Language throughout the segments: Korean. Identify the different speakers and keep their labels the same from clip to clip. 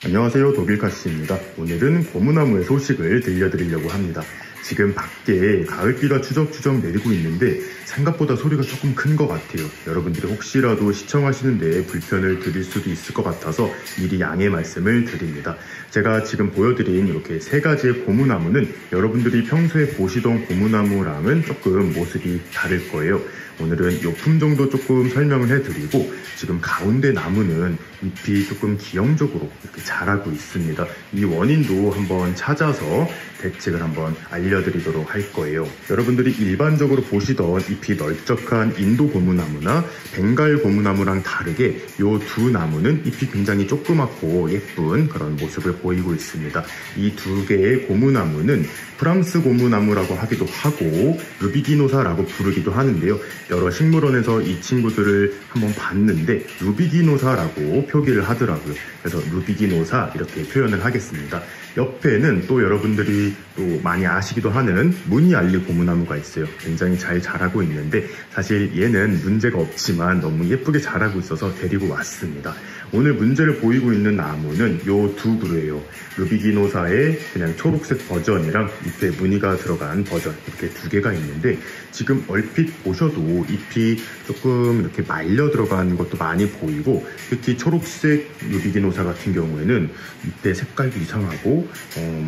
Speaker 1: 안녕하세요, 독일카씨입니다. 오늘은 고무나무의 소식을 들려드리려고 합니다. 지금 밖에 가을비가 추적추적 내리고 있는데 생각보다 소리가 조금 큰 것 같아요. 여러분들이 혹시라도 시청하시는데 불편을 드릴 수도 있을 것 같아서 미리 양해 말씀을 드립니다. 제가 지금 보여드린 이렇게 세 가지의 고무나무는 여러분들이 평소에 보시던 고무나무랑은 조금 모습이 다를 거예요. 오늘은 이 품종도 조금 설명을 해드리고, 지금 가운데 나무는 잎이 조금 기형적으로 이렇게 자라고 있습니다. 이 원인도 한번 찾아서 대책을 한번 알려드리도록 할 거예요. 여러분들이 일반적으로 보시던 잎이 널쩍한 인도 고무나무나 벵갈 고무나무랑 다르게 이 두 나무는 잎이 굉장히 조그맣고 예쁜 그런 모습을 보이고 있습니다. 이 두 개의 고무나무는 프랑스 고무나무라고 하기도 하고 루비기노사라고 부르기도 하는데요. 여러 식물원에서 이 친구들을 한번 봤는데 루비기노사라고 표기를 하더라고요. 그래서 루비기노사 이렇게 표현을 하겠습니다. 옆에는 또 여러분들이 또 많이 아시기도 하는 무늬알리 고무나무가 있어요. 굉장히 잘 자라고 있는데 사실 얘는 문제가 없지만 너무 예쁘게 자라고 있어서 데리고 왔습니다. 오늘 문제를 보이고 있는 나무는 요 두 그루예요. 루비기노사의 그냥 초록색 버전이랑 잎에 무늬가 들어간 버전, 이렇게 두 개가 있는데 지금 얼핏 보셔도 잎이 조금 이렇게 말려 들어간 것도 많이 보이고, 특히 초록색 루비기노사 같은 경우에는 잎의 색깔도 이상하고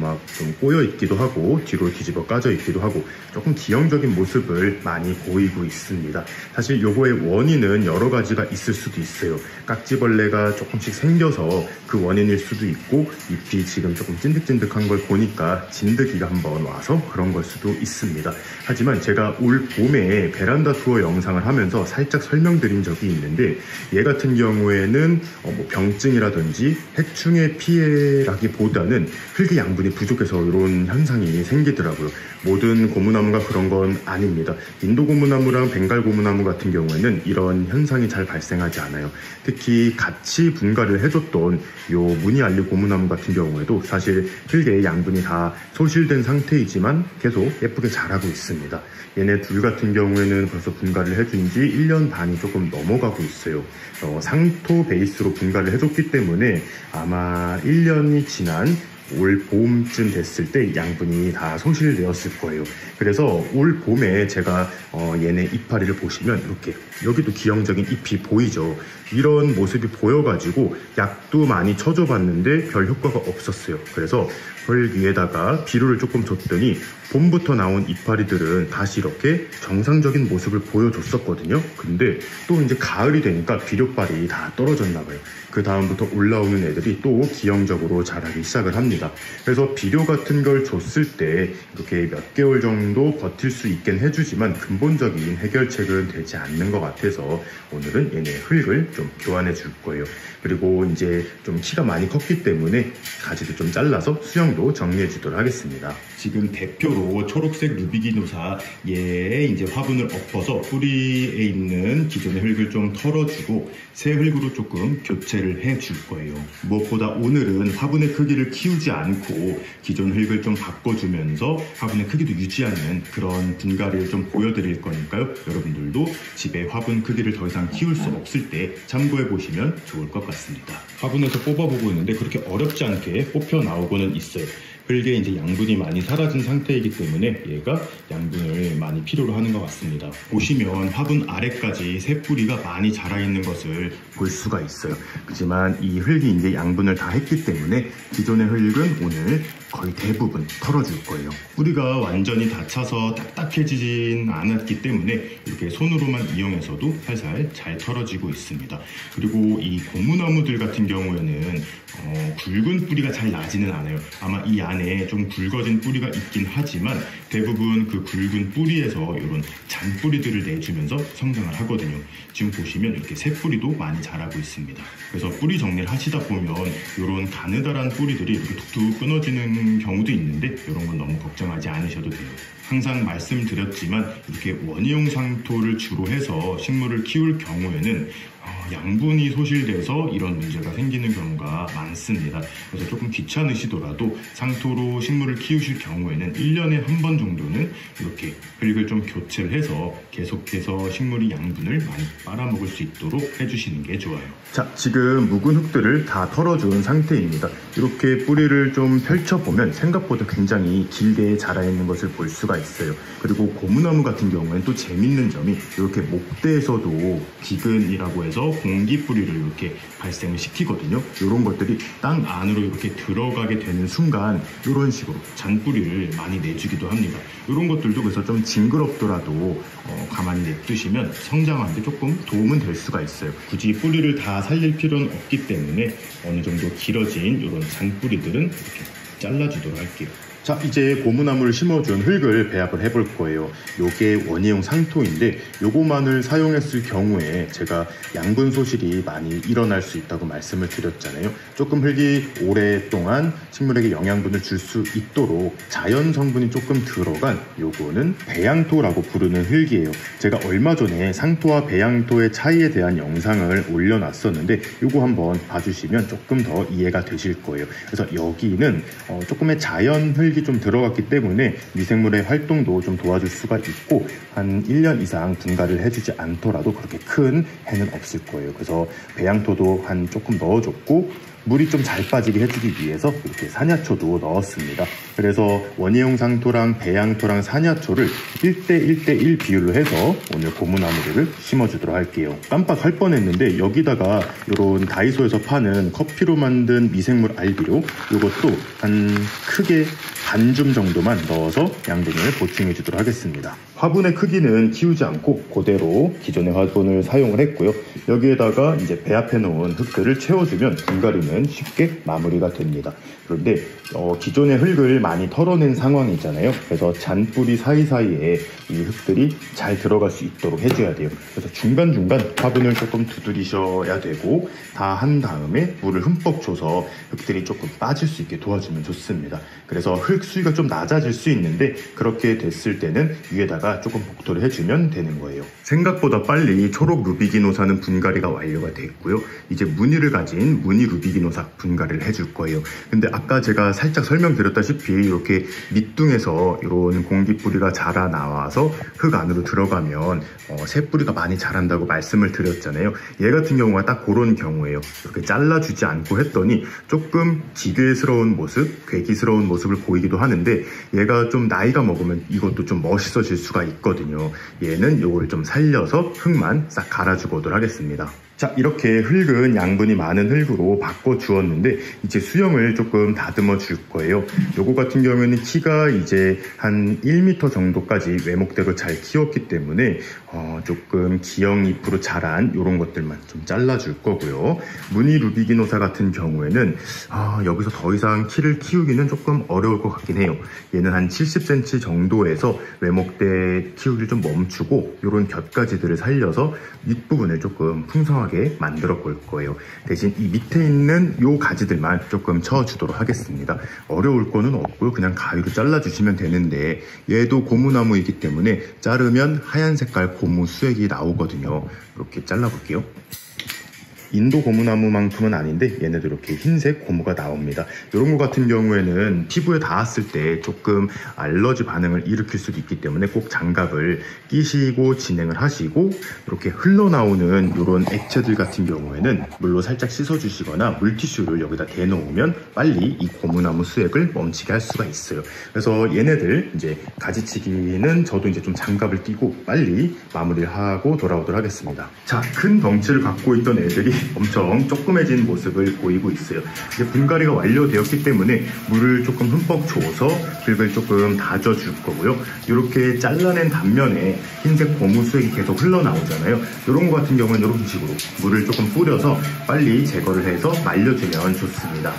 Speaker 1: 막 좀 꼬여 있기도 하고 뒤로 뒤집어 까져 있기도 하고 조금 기형적인 모습을 많이 보이고 있습니다. 사실 요거의 원인은 여러 가지가 있을 수도 있어요. 깍지벌레가 조금씩 생겨서 그 원인일 수도 있고, 잎이 지금 조금 찐득찐득한 걸 보니까 진드기가 한번 와서 그런 걸 수도 있습니다. 하지만 제가 올 봄에 베란다 투어 영상을 하면서 살짝 설명드린 적이 있는데, 얘 같은 경우에는 뭐 병증이라든지 해충의 피해라기보다는 흙의 양분이 부족해서 이런 현상이 생기더라고요. 모든 고무나무가 그런 건 아닙니다. 인도 고무나무랑 벵갈 고무나무 같은 경우에는 이런 현상이 잘 발생하지 않아요. 특히 같이 분갈이를 해줬던 요 무늬알리 고무나무 같은 경우에도 사실 흙의 양분이 다 소실된 상태이지만 계속 예쁘게 자라고 있습니다. 얘네 둘 같은 경우에는 벌써 분갈이를 해준 지 1년 반이 조금 넘어가고 있어요. 상토 베이스로 분갈이를 해줬기 때문에 아마 1년이 지난 올 봄쯤 됐을 때 양분이 다 소실되었을 거예요. 그래서 올 봄에 제가 얘네 이파리를 보시면 이렇게 여기도 기형적인 잎이 보이죠. 이런 모습이 보여가지고 약도 많이 쳐줘 봤는데 별 효과가 없었어요. 그래서 흙 위에다가 비료를 조금 줬더니 봄부터 나온 이파리들은 다시 이렇게 정상적인 모습을 보여줬었거든요. 근데 또 이제 가을이 되니까 비료빨이 다 떨어졌나 봐요. 그 다음부터 올라오는 애들이 또 기형적으로 자라기 시작을 합니다. 그래서 비료 같은 걸 줬을 때 이렇게 몇 개월 정도 버틸 수 있긴 해주지만 근본적인 해결책은 되지 않는 것 같아서 오늘은 얘네 흙을 좀 교환해 줄 거예요. 그리고 이제 좀 키가 많이 컸기 때문에 가지도 좀 잘라서 수영도 정리해 주도록 하겠습니다. 지금 대표로 초록색 루비기노사 얘의 이제 화분을 엎어서 뿌리에 있는 기존의 흙을 좀 털어주고 새 흙으로 조금 교체를 해 줄 거예요. 무엇보다 오늘은 화분의 크기를 키우지 않고 기존 흙을 좀 바꿔주면서 화분의 크기도 유지하는 그런 분갈이를 좀 보여드릴 거니까요. 여러분들도 집에 화분 크기를 더 이상 키울 수 없을 때 참고해 보시면 좋을 것 같습니다. 화분에서 뽑아보고 있는데 그렇게 어렵지 않게 뽑혀 나오고는 있어요. 흙에 이제 양분이 많이 사라진 상태이기 때문에 얘가 양분을 많이 필요로 하는 것 같습니다. 보시면 화분 아래까지 새 뿌리가 많이 자라 있는 것을 볼 수가 있어요. 하지만 이 흙이 이제 양분을 다 했기 때문에 기존의 흙은 오늘 거의 대부분 털어줄 거예요. 뿌리가 완전히 다 차서 딱딱해지진 않았기 때문에 이렇게 손으로만 이용해서도 살살 잘 털어지고 있습니다. 그리고 이 고무나무들 같은 경우에는 굵은 뿌리가 잘 나지는 않아요. 아마 이 안에 좀 굵어진 뿌리가 있긴 하지만 대부분 그 굵은 뿌리에서 이런 잔뿌리들을 내주면서 성장을 하거든요. 지금 보시면 이렇게 새 뿌리도 많이 자라고 있습니다. 그래서 뿌리 정리를 하시다 보면 이런 가느다란 뿌리들이 이렇게 툭툭 끊어지는 경우도 있는데 이런 건 너무 걱정하지 않으셔도 돼요. 항상 말씀드렸지만 이렇게 원형 상토를 주로 해서 식물을 키울 경우에는 양분이 소실돼서 이런 문제가 생기는 경우가 많습니다. 그래서 조금 귀찮으시더라도 상토로 식물을 키우실 경우에는 1년에 한 번 정도는 이렇게 흙을 좀 교체를 해서 계속해서 식물이 양분을 많이 빨아먹을 수 있도록 해주시는 게 좋아요. 자, 지금 묵은 흙들을 다 털어준 상태입니다. 이렇게 뿌리를 좀 펼쳐보면 생각보다 굉장히 길게 자라있는 것을 볼 수가 있어요. 그리고 고무나무 같은 경우에는 또 재밌는 점이 이렇게 목대에서도 기근이라고 해서 공기 뿌리를 이렇게 발생을 시키거든요. 이런 것들이 땅 안으로 이렇게 들어가게 되는 순간 이런 식으로 잔뿌리를 많이 내주기도 합니다. 이런 것들도 그래서 좀 징그럽더라도 가만히 냅두시면 성장하는데 조금 도움은 될 수가 있어요. 굳이 뿌리를 다 살릴 필요는 없기 때문에 어느 정도 길어진 이런 잔뿌리들은 이렇게 잘라주도록 할게요. 자, 이제 고무나무를 심어준 흙을 배합을 해볼 거예요. 요게 원예용 상토인데 요거만을 사용했을 경우에 제가 양분 소실이 많이 일어날 수 있다고 말씀을 드렸잖아요. 조금 흙이 오랫동안 식물에게 영양분을 줄 수 있도록 자연 성분이 조금 들어간 요거는 배양토라고 부르는 흙이에요. 제가 얼마 전에 상토와 배양토의 차이에 대한 영상을 올려놨었는데 요거 한번 봐주시면 조금 더 이해가 되실 거예요. 그래서 여기는 조금의 자연 흙 좀 들어갔기 때문에 미생물의 활동도 좀 도와줄 수가 있고 한 1년 이상 분갈이를 해주지 않더라도 그렇게 큰 해는 없을 거예요. 그래서 배양토도 한 조금 넣어줬고 물이 좀 잘 빠지게 해주기 위해서 이렇게 산야초도 넣었습니다. 그래서 원예용 상토랑 배양토랑 산야초를 1:1:1 비율로 해서 오늘 고무나무를 심어주도록 할게요. 깜빡할 뻔했는데 여기다가 이런 다이소에서 파는 커피로 만든 미생물 알비료 이것도 한 크게 반줌 정도만 넣어서 양분을 보충해 주도록 하겠습니다. 화분의 크기는 키우지 않고 그대로 기존의 화분을 사용을 했고요. 여기에다가 이제 배합해 놓은 흙들을 채워주면 분갈이는 쉽게 마무리가 됩니다. 그런데 기존의 흙을 많이 털어낸 상황이잖아요. 그래서 잔뿌리 사이사이에 이 흙들이 잘 들어갈 수 있도록 해줘야 돼요. 그래서 중간중간 화분을 조금 두드리셔야 되고 다 한 다음에 물을 흠뻑 줘서 흙들이 조금 빠질 수 있게 도와주면 좋습니다. 그래서 흙 수위가 좀 낮아질 수 있는데 그렇게 됐을 때는 위에다가 조금 복토를 해주면 되는 거예요. 생각보다 빨리 초록 루비기노사는 분갈이가 완료가 됐고요. 이제 무늬를 가진 무늬 루비기노사 분갈이를 해줄 거예요. 근데 아까 제가 살짝 설명드렸다시피 이렇게 밑둥에서 이런 공기뿌리가 자라 나와서 흙 안으로 들어가면 새뿌리가 많이 자란다고 말씀을 드렸잖아요. 얘 같은 경우가 딱 그런 경우예요. 이렇게 잘라주지 않고 했더니 조금 기괴스러운 모습, 괴기스러운 모습을 보이기도 하는데 얘가 좀 나이가 먹으면 이것도 좀 멋있어질 수가 있거든요. 얘는 요걸 좀 살려서 흙만 싹 갈아주고 오도록 하겠습니다. 자, 이렇게 흙은 양분이 많은 흙으로 바꿔주었는데 이제 수영을 조금 다듬어 줄 거예요. 요거 같은 경우에는 키가 이제 한 1m 정도까지 외목대로 잘 키웠기 때문에 조금 기형 잎으로 자란 이런 것들만 좀 잘라줄 거고요. 무늬 루비기노사 같은 경우에는 여기서 더 이상 키를 키우기는 조금 어려울 것 같긴 해요. 얘는 한 70cm 정도에서 외목대 키우기를 좀 멈추고 이런 곁가지들을 살려서 윗부분을 조금 풍성하게 만들어 볼 거예요. 대신 이 밑에 있는 요 가지들만 조금 쳐주도록 하겠습니다. 어려울 거는 없고요. 그냥 가위로 잘라주시면 되는데 얘도 고무나무이기 때문에 자르면 하얀 색깔 고무 수액이 나오거든요. 이렇게 잘라볼게요. 인도 고무나무만큼은 아닌데 얘네도 이렇게 흰색 고무가 나옵니다. 이런 거 같은 경우에는 피부에 닿았을 때 조금 알러지 반응을 일으킬 수도 있기 때문에 꼭 장갑을 끼시고 진행을 하시고 이렇게 흘러나오는 이런 액체들 같은 경우에는 물로 살짝 씻어주시거나 물티슈를 여기다 대놓으면 빨리 이 고무나무 수액을 멈추게 할 수가 있어요. 그래서 얘네들 이제 가지치기는 저도 이제 좀 장갑을 끼고 빨리 마무리를 하고 돌아오도록 하겠습니다. 자, 큰 덩치를 갖고 있던 애들이 엄청 조그매진 모습을 보이고 있어요. 이제 분갈이가 완료되었기 때문에 물을 조금 흠뻑 줘서 흙을 조금 다져줄 거고요. 이렇게 잘라낸 단면에 흰색 고무 수액이 계속 흘러나오잖아요. 이런 거 같은 경우는 이런 식으로 물을 조금 뿌려서 빨리 제거를 해서 말려주면 좋습니다.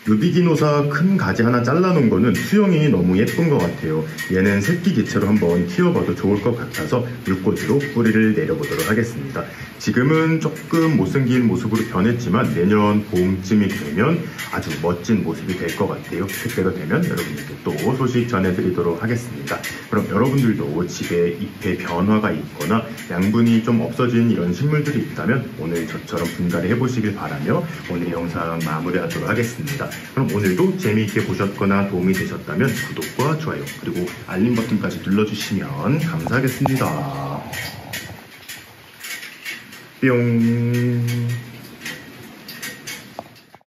Speaker 1: 루비기노사 큰 가지 하나 잘라놓은 거는 수영이 너무 예쁜 것 같아요. 얘는 새끼 개체로 한번 키워봐도 좋을 것 같아서 물꽂이로 뿌리를 내려보도록 하겠습니다. 지금은 조금 못생긴 모습으로 변했지만 내년 봄쯤이 되면 아주 멋진 모습이 될 것 같아요. 그때가 되면 여러분들께 또 소식 전해드리도록 하겠습니다. 그럼 여러분들도 집에 잎에 변화가 있거나 양분이 좀 없어진 이런 식물들이 있다면 오늘 저처럼 분갈이 해보시길 바라며 오늘 영상 마무리하도록 하겠습니다. 그럼 오늘도 재미있게 보셨거나 도움이 되셨다면 구독과 좋아요 그리고 알림 버튼까지 눌러주시면 감사하겠습니다. 뿅.